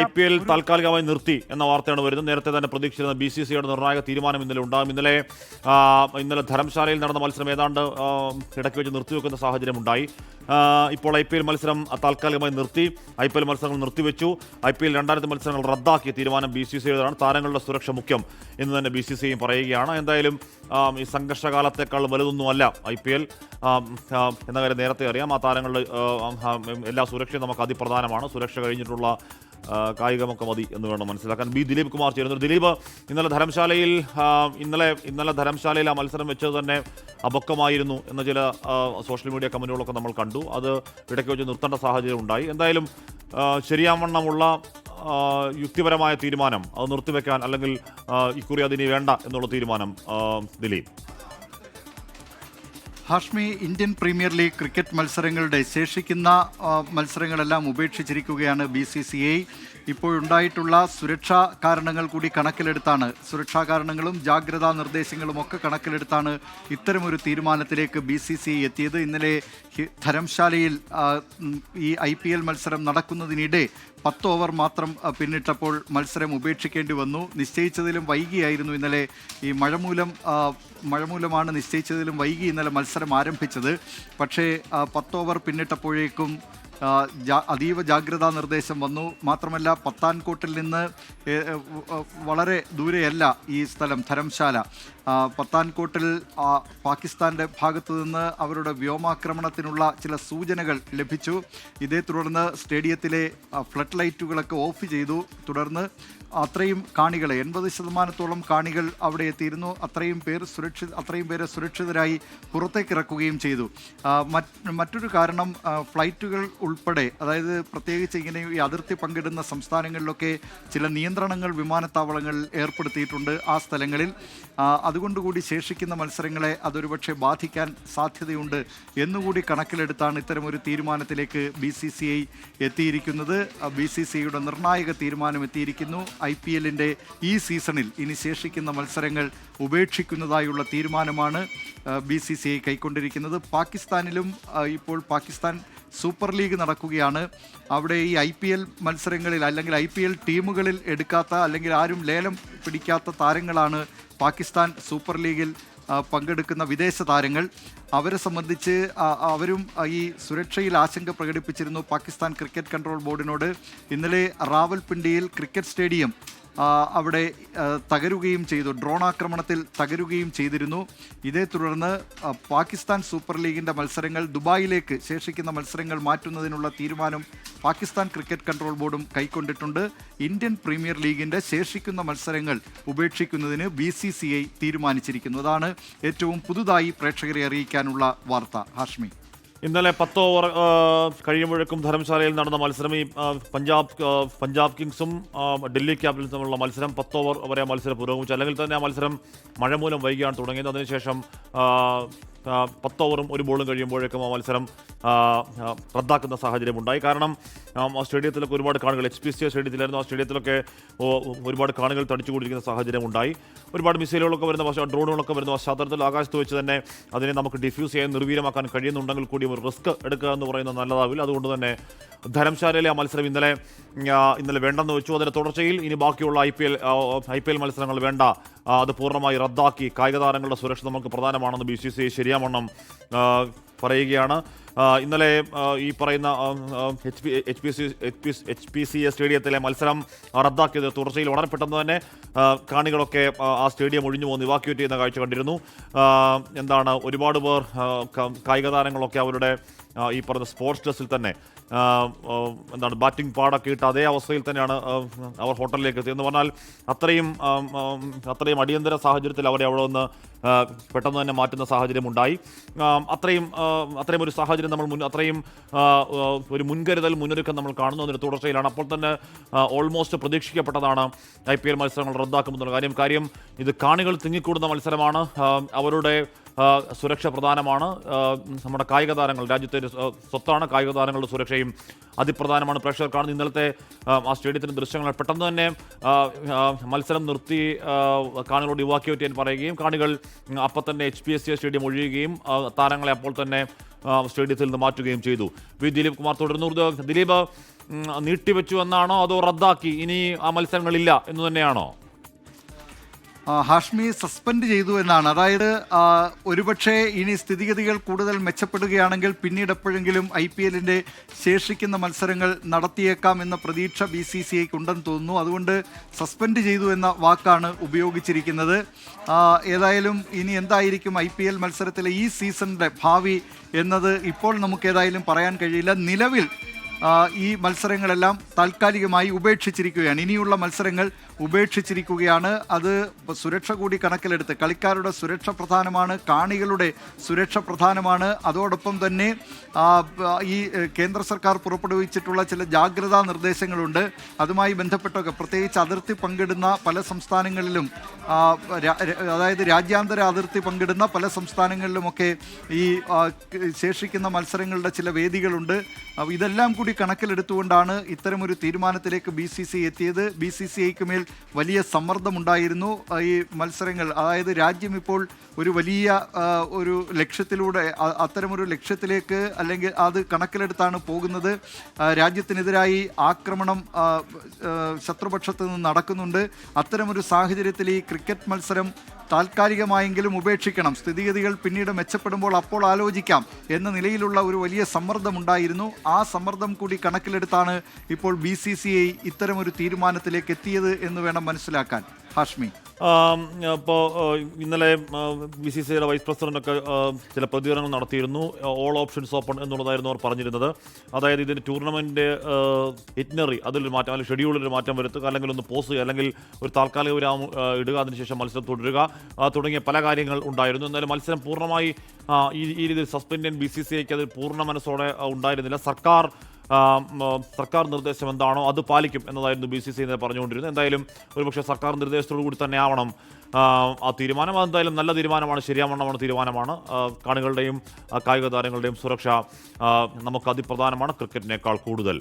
IPL താൽക്കാലികമായി നിർത്തി എന്ന വാർത്തയാണ് വരുന്നത്. നേരത്തെ തന്നെ പ്രതീക്ഷിച്ചിരുന്ന BCCIയുടെ നിർണായക തീരുമാനം ഇന്നലെ ഉണ്ടാകും. ഇന്നലെ ധരംശാലയിൽ നടന്ന മത്സരം ഏതാണ്ട് ഇടയ്ക്ക് വെച്ച് നിർത്തിവെക്കുന്ന സാഹചര്യമുണ്ടായി. ഇപ്പോൾ IPL മത്സരം താൽക്കാലികമായി നിർത്തി. IPL മത്സരങ്ങൾ നിർത്തിവെച്ചു. IPL 2000 മത്സരങ്ങൾ റദ്ദാക്കിയ തീരുമാനം BCCIയുടേതാണ്. താരങ്ങളുടെ സുരക്ഷ മുഖ്യം എന്ന് തന്നെ BCCI പറയുകയാണ്. എന്തായാലും ഈ സംഘർഷകാലത്തേക്കാൾ വലുതൊന്നുമല്ല IPL എന്ന കാര്യം നേരത്തെ അറിയാം. ആ താരങ്ങളുടെ എല്ലാ സുരക്ഷയും നമുക്ക് അതിപ്രധാനമാണ്. സുരക്ഷ കഴിഞ്ഞിട്ടുള്ള കായികമൊക്കെ മതി എന്ന് വേണം മനസ്സിലാക്കാൻ. ദിലീപ് കുമാർ ചേരുന്നു. ദിലീപ്, ഇന്നലെ ധരംശാലയിൽ ആ മത്സരം വെച്ചത് തന്നെ അപക്വമായിരുന്നു എന്ന ചില സോഷ്യൽ മീഡിയ കമന്റുകളൊക്കെ നമ്മൾ കണ്ടു. അത് ഇടയ്ക്ക് വെച്ച് നിർത്തേണ്ട സാഹചര്യം ഉണ്ടായി. എന്തായാലും ശരിയാവണ്ണമുള്ള യുക്തിപരമായ തീരുമാനം അത് നിർത്തിവെക്കാൻ, അല്ലെങ്കിൽ ഇക്കുറി അതിനി വേണ്ട എന്നുള്ള തീരുമാനം Dileep. Hashmi, Indian Premier League cricket മത്സരങ്ങളുടെ ശേഷിക്കുന്ന മത്സരങ്ങളെല്ലാം ഉപേക്ഷിച്ചിരിക്കുകയാണ് BCCI. ഇപ്പോഴുണ്ടായിട്ടുള്ള സുരക്ഷാ കാരണങ്ങൾ കൂടി കണക്കിലെടുത്താണ്, സുരക്ഷാ കാരണങ്ങളും ജാഗ്രതാ നിർദ്ദേശങ്ങളും ഒക്കെ കണക്കിലെടുത്താണ് ഇത്തരമൊരു തീരുമാനത്തിലേക്ക് BCCI എത്തിയത്. ഇന്നലെ ധരംശാലയിൽ ഈ IPL മത്സരം നടക്കുന്നതിനിടെ 10 ഓവർ മാത്രം പിന്നിട്ടപ്പോൾ മത്സരം ഉപേക്ഷിക്കേണ്ടി വന്നു. നിശ്ചയിച്ചതിലും വൈകിയായിരുന്നു ഇന്നലെ. ഈ മഴ മൂലമാണ് നിശ്ചയിച്ചതിലും വൈകി ഇന്നലെ മത്സരം ആരംഭിച്ചത്. പക്ഷേ 10 ഓവർ പിന്നിട്ടപ്പോഴേക്കും അതീവ ജാഗ്രതാ നിർദ്ദേശം വന്നു. മാത്രമല്ല, പത്താൻകോട്ടിൽ നിന്ന് വളരെ ദൂരെയല്ല ഈ സ്ഥലം ധരംശാല. പത്താൻകോട്ടിൽ പാകിസ്ഥാൻ്റെ ഭാഗത്തു നിന്ന് അവരുടെ വ്യോമാക്രമണത്തിനുള്ള ചില സൂചനകൾ ലഭിച്ചു. ഇതേ തുടർന്ന് സ്റ്റേഡിയത്തിലെ ഫ്ലഡ് ലൈറ്റുകളൊക്കെ ഓഫ് ചെയ്തു. തുടർന്ന് അത്രയും കാണികളെ 80% കാണികൾ അവിടെ എത്തിയിരുന്നു. അത്രയും പേരെ സുരക്ഷിതരായി പുറത്തേക്ക് ഇറക്കുകയും ചെയ്തു. മറ്റൊരു കാരണം, ഫ്ലൈറ്റുകൾ ഉൾപ്പെടെ, അതായത് പ്രത്യേകിച്ച് ഇങ്ങനെ ഈ അതിർത്തി പങ്കിടുന്ന സംസ്ഥാനങ്ങളിലൊക്കെ ചില നിയന്ത്രണങ്ങൾ വിമാനത്താവളങ്ങളിൽ ഏർപ്പെടുത്തിയിട്ടുണ്ട് ആ സ്ഥലങ്ങളിൽ. അതുകൊണ്ടുകൂടി ശേഷിക്കുന്ന മത്സരങ്ങളെ അതൊരുപക്ഷെ ബാധിക്കാൻ സാധ്യതയുണ്ട് എന്നുകൂടി കണക്കിലെടുത്താണ് ഇത്തരമൊരു തീരുമാനത്തിലേക്ക് BCCI എത്തിയിരിക്കുന്നത്. BCCIയുടെ നിർണായക തീരുമാനം എത്തിയിരിക്കുന്നു. IPLന്റെ ഈ സീസണിൽ ഇനി ശേഷിക്കുന്ന മത്സരങ്ങൾ ഉപേക്ഷിക്കുന്നതായുള്ള തീരുമാനമാണ് BCCI കൈക്കൊണ്ടിരിക്കുന്നത്. പാകിസ്ഥാനിലും ഇപ്പോൾ പാകിസ്ഥാൻ സൂപ്പർ ലീഗ് നടക്കുകയാണ്. അവിടെ ഈ IPL മത്സരങ്ങളിൽ, അല്ലെങ്കിൽ IPL ടീമുകളിൽ എടുക്കാത്ത, അല്ലെങ്കിൽ ആരും ലേലം പിടിക്കാത്ത താരങ്ങളാണ് പാകിസ്ഥാൻ സൂപ്പർ ലീഗിൽ പങ്കെടുക്കുന്ന വിദേശ താരങ്ങൾ. അവരെ സംബന്ധിച്ച് അവരും ഈ സുരക്ഷയിൽ ആശങ്ക പ്രകടിപ്പിച്ചിരുന്നു പാകിസ്ഥാൻ ക്രിക്കറ്റ് കൺട്രോൾ ബോർഡിനോട്. ഇന്നലെ റാവൽപിണ്ടിയിൽ ക്രിക്കറ്റ് സ്റ്റേഡിയം അവിടെ തകരുകയും ചെയ്തു, ഡ്രോൺ ആക്രമണത്തിൽ തകരുകയും ചെയ്തിരുന്നു. ഇതേ തുടർന്ന് പാകിസ്ഥാൻ സൂപ്പർ ലീഗിൻ്റെ മത്സരങ്ങൾ ദുബായിലേക്ക്, ശേഷിക്കുന്ന മത്സരങ്ങൾ മാറ്റുന്നതിനുള്ള തീരുമാനം പാകിസ്ഥാൻ ക്രിക്കറ്റ് കൺട്രോൾ ബോർഡും കൈക്കൊണ്ടിട്ടുണ്ട്. ഇന്ത്യൻ പ്രീമിയർ ലീഗിൻ്റെ ശേഷിക്കുന്ന മത്സരങ്ങൾ ഉപേക്ഷിക്കുന്നതിന് BCCI തീരുമാനിച്ചിരിക്കുന്നു. അതാണ് ഏറ്റവും പുതുതായി പ്രേക്ഷകരെ അറിയിക്കാനുള്ള വാർത്ത. ഹാഷ്മി, ഇന്നലെ 10 ഓവർ കഴിയുമ്പോഴേക്കും ധരംശാലയിൽ നടന്ന മത്സരം, ഈ പഞ്ചാബ് കിങ്സും ഡൽഹി ക്യാപിറ്റൽസും തമ്മിലുള്ള മത്സരം 10 ഓവർ വരെ മത്സരം പുരോഗമിച്ചു. അല്ലെങ്കിൽ തന്നെ ആ മത്സരം മഴ മൂലം വൈകിയാണ് തുടങ്ങിയത്. അതിനുശേഷം 10 ഓവറും 1 ബോളും കഴിയുമ്പോഴേക്കും ആ മത്സരം റദ്ദാക്കുന്ന സാഹചര്യമുണ്ടായി. കാരണം സ്റ്റേഡിയത്തിലൊക്കെ ഒരുപാട് കാണികൾ, HPCA സ്റ്റേഡിയത്തിലായിരുന്നു. ആ സ്റ്റേഡിയത്തിലൊക്കെ ഒരുപാട് കാണികൾ തടിച്ചുകൂടിയിരിക്കുന്ന സാഹചര്യം ഉണ്ടായി. ഒരുപാട് മിസൈലുകളൊക്കെ വരുന്ന ഡ്രോണുകളൊക്കെ വരുന്ന പശ്ചാത്തലത്തിൽ ആകാശത്ത് വെച്ച് തന്നെ അതിനെ നമുക്ക് ഡിഫ്യൂസ് ചെയ്യാൻ, നിർവീര്യമാക്കാൻ കഴിയുന്നുണ്ടെങ്കിൽ കൂടി ഒരു റിസ്ക് എടുക്കുക എന്ന് പറയുന്നത് നല്ലതാവില്ല. അതുകൊണ്ട് തന്നെ ധരംശാലയിലെ ആ മത്സരം ഇന്നലെ വേണ്ടെന്ന് വെച്ചു. അതിൻ്റെ തുടർച്ചയിൽ ഇനി ബാക്കിയുള്ള IPL മത്സരങ്ങൾ വേണ്ട, അത് പൂർണ്ണമായി റദ്ദാക്കി. കായിക താരങ്ങളുടെ സുരക്ഷ നമുക്ക് പ്രധാനമാണെന്ന് BCCI ശരിയാവണ്ണം പറയുകയാണ്. ഇന്നലെ ഈ പറയുന്ന HPCA സ്റ്റേഡിയത്തിലെ മത്സരം റദ്ദാക്കിയത് തുടർച്ചയിൽ വളരെ പെട്ടെന്ന് തന്നെ കാണികളൊക്കെ ആ സ്റ്റേഡിയം ഒഴിഞ്ഞു പോകുന്ന ഇവാക്യുവേറ്റ് ചെയ്യുന്ന കാഴ്ച കണ്ടിരുന്നു. ഒരുപാട് പേർ, കായിക താരങ്ങളൊക്കെ അവരുടെ ഈ പറഞ്ഞ സ്പോർട്സ് ഡ്രസ്സിൽ തന്നെ ബാറ്റിംഗ് പാടൊക്കെ ഇട്ട് അതേ അവസ്ഥയിൽ തന്നെയാണ് അവർ ഹോട്ടലിലേക്ക് എത്തിയെന്ന് പറഞ്ഞാൽ അത്രയും അടിയന്തര സാഹചര്യത്തിൽ അവരെ അവിടെ നിന്ന് പെട്ടെന്ന് തന്നെ മാറ്റുന്ന സാഹചര്യം ഉണ്ടായി. അത്രയും ഒരു സാഹചര്യം ഒരു മുന്നൊരുക്കം നമ്മൾ കാണുന്നു. അതിൻ്റെ തുടർച്ചയിലാണ്. അപ്പോൾ തന്നെ ഓൾമോസ്റ്റ് പ്രതീക്ഷിക്കപ്പെട്ടതാണ് IPL മത്സരങ്ങൾ റദ്ദാക്കുമെന്നുള്ള കാര്യം. ഇത് കാണികൾ തിങ്ങിക്കൂടുന്ന മത്സരമാണ്. അവരുടെ സുരക്ഷ പ്രധാനമാണ്. നമ്മുടെ കായിക താരങ്ങൾ രാജ്യത്തിൻ്റെ സ്വത്താണ്. കായിക താരങ്ങളുടെ സുരക്ഷയും അതിപ്രധാനമാണ്. പ്രേക്ഷകർ കാണുന്ന ഇന്നലത്തെ ആ സ്റ്റേഡിയത്തിൻ്റെ ദൃശ്യങ്ങൾ പെട്ടെന്ന് തന്നെ മത്സരം നിർത്തി കാണികളോട് ഇവാക്യുവേറ്റ് ചെയ്യാൻ പറയുകയും കാണികൾ അപ്പം തന്നെ HPCA സ്റ്റേഡിയം ഒഴിയുകയും താരങ്ങളെ അപ്പോൾ തന്നെ സ്റ്റേഡിയത്തിൽ നിന്ന് മാറ്റുകയും ചെയ്തു. ദിലീപ് കുമാർ തുടരുന്നു. ദിലീപ്, നീട്ടിവെച്ചു എന്നാണോ അതോ റദ്ദാക്കി ഇനി ആ മത്സരങ്ങളില്ല എന്ന് തന്നെയാണോ? ഹാഷ്മി സസ്പെൻഡ് ചെയ്തു എന്നാണ്. അതായത് ഒരുപക്ഷെ ഇനി സ്ഥിതിഗതികൾ കൂടുതൽ മെച്ചപ്പെടുകയാണെങ്കിൽ പിന്നീട് എപ്പോഴെങ്കിലും IPL-ന്റെ ശേഷിക്കുന്ന മത്സരങ്ങൾ നടത്തിയേക്കാം എന്ന പ്രതീക്ഷ BCCIക്ക് ഉണ്ടെന്ന് തോന്നുന്നു. അതുകൊണ്ട് സസ്പെൻഡ് ചെയ്തു എന്ന വാക്കാണ് ഉപയോഗിച്ചിരിക്കുന്നത്. ഏതായാലും ഇനി എന്തായിരിക്കും IPL മത്സരത്തിലെ ഈ സീസണിൻ്റെ ഭാവി എന്നത് ഇപ്പോൾ നമുക്ക് ഏതായാലും പറയാൻ കഴിയില്ല. നിലവിൽ ഈ മത്സരങ്ങളെല്ലാം താൽക്കാലികമായി ഉപേക്ഷിച്ചിരിക്കുകയാണ്. ഇനിയുള്ള മത്സരങ്ങൾ ഉപേക്ഷിച്ചിരിക്കുകയാണ്. അത് സുരക്ഷ കൂടി കണക്കിലെടുത്ത് കളിക്കാരുടെ സുരക്ഷ പ്രധാനമാണ്, കാണികളുടെ സുരക്ഷ പ്രധാനമാണ്. അതോടൊപ്പം തന്നെ ഈ കേന്ദ്ര സർക്കാർ പുറപ്പെടുവിച്ചിട്ടുള്ള ചില ജാഗ്രതാ നിർദ്ദേശങ്ങളുണ്ട്. അതുമായി ബന്ധപ്പെട്ടൊക്കെ പ്രത്യേകിച്ച് അതിർത്തി പങ്കിടുന്ന പല സംസ്ഥാനങ്ങളിലും, അതായത് രാജ്യാന്തര അതിർത്തി പങ്കിടുന്ന പല സംസ്ഥാനങ്ങളിലുമൊക്കെ ഈ ശേഷിക്കുന്ന മത്സരങ്ങളുടെ ചില വേദികളുണ്ട്. ഇതെല്ലാം കൂടി കണക്കിലെടുത്തുകൊണ്ടാണ് ഇത്തരമൊരു തീരുമാനത്തിലേക്ക് BCCI എത്തിയത്. BCCIക്ക് മേൽ വലിയ സമ്മർദ്ദമുണ്ടായിരുന്നു. ഈ മത്സരങ്ങൾ, അതായത് രാജ്യം ഇപ്പോൾ ഒരു വലിയ ഒരു ലക്ഷ്യത്തിലൂടെ അത്തരമൊരു ലക്ഷ്യത്തിലേക്ക് അല്ലെങ്കിൽ അത് കണക്കിലെടുത്താണ് പോകുന്നത്. രാജ്യത്തിനെതിരായി ആക്രമണം ശത്രുപക്ഷത്ത് നിന്ന് നടക്കുന്നുണ്ട്. അത്തരമൊരു സാഹചര്യത്തിൽ ഈ ക്രിക്കറ്റ് മത്സരം താൽക്കാലികമായെങ്കിലും ഉപേക്ഷിക്കണം, സ്ഥിതിഗതികൾ പിന്നീട് മെച്ചപ്പെടുമ്പോൾ അപ്പോൾ ആലോചിക്കാം എന്ന നിലയിലുള്ള ഒരു വലിയ സമ്മർദ്ദമുണ്ടായിരുന്നു. ആ സമ്മർദ്ദം കൂടി കണക്കിലെടുത്താണ് ഇപ്പോൾ BCCI ഇത്തരമൊരു തീരുമാനത്തിലേക്ക് എത്തിയത് എന്ന് വേണം മനസ്സിലാക്കാൻ. ഹാഷ്മി, ഇപ്പോൾ ഇന്നലെ BCCIയുടെ വൈസ് പ്രസിഡന്റൊക്കെ ചില പ്രതികരണങ്ങൾ നടത്തിയിരുന്നു. ഓൾ ഓപ്ഷൻസ് ഓപ്പൺ എന്നുള്ളതായിരുന്നു അവർ പറഞ്ഞിരുന്നത്. അതായത് ഇതിൻ്റെ ടൂർണമെൻറ്റ് ഇറ്റ്നറി അതിലൊരു മാറ്റം, അല്ലെങ്കിൽ ഷെഡ്യൂളിലൊരു മാറ്റം വരുത്തുക, അല്ലെങ്കിൽ ഒന്ന് പോസ് ചെയ്യുക, അല്ലെങ്കിൽ ഒരു താൽക്കാലിക വിരാമം ഇടുക, അതിനുശേഷം മത്സരം തുടരുക തുടങ്ങിയ പല കാര്യങ്ങൾ ഉണ്ടായിരുന്നു. എന്നാലും മത്സരം പൂർണ്ണമായി ഈ രീതിയിൽ സസ്പെൻഡ് ചെയ്യാൻ BCCIക്ക് അതിൽ പൂർണ്ണ മനസ്സോടെ ഉണ്ടായിരുന്നില്ല. സർക്കാർ നിർദ്ദേശം എന്താണോ അത് പാലിക്കും എന്നതായിരുന്നു BCCI ഇന്നലെ പറഞ്ഞുകൊണ്ടിരുന്നത്. എന്തായാലും ഒരുപക്ഷെ സർക്കാർ നിർദ്ദേശത്തോടു കൂടി തന്നെ ആവണം ആ തീരുമാനം. അതെന്തായാലും നല്ല തീരുമാനമാണ്, ശരിയാവണ്ണമാണ് തീരുമാനമാണ്. കാണികളുടെയും കായിക താരങ്ങളുടെയും സുരക്ഷ നമുക്ക് അതിപ്രധാനമാണ്, ക്രിക്കറ്റിനേക്കാൾ കൂടുതൽ.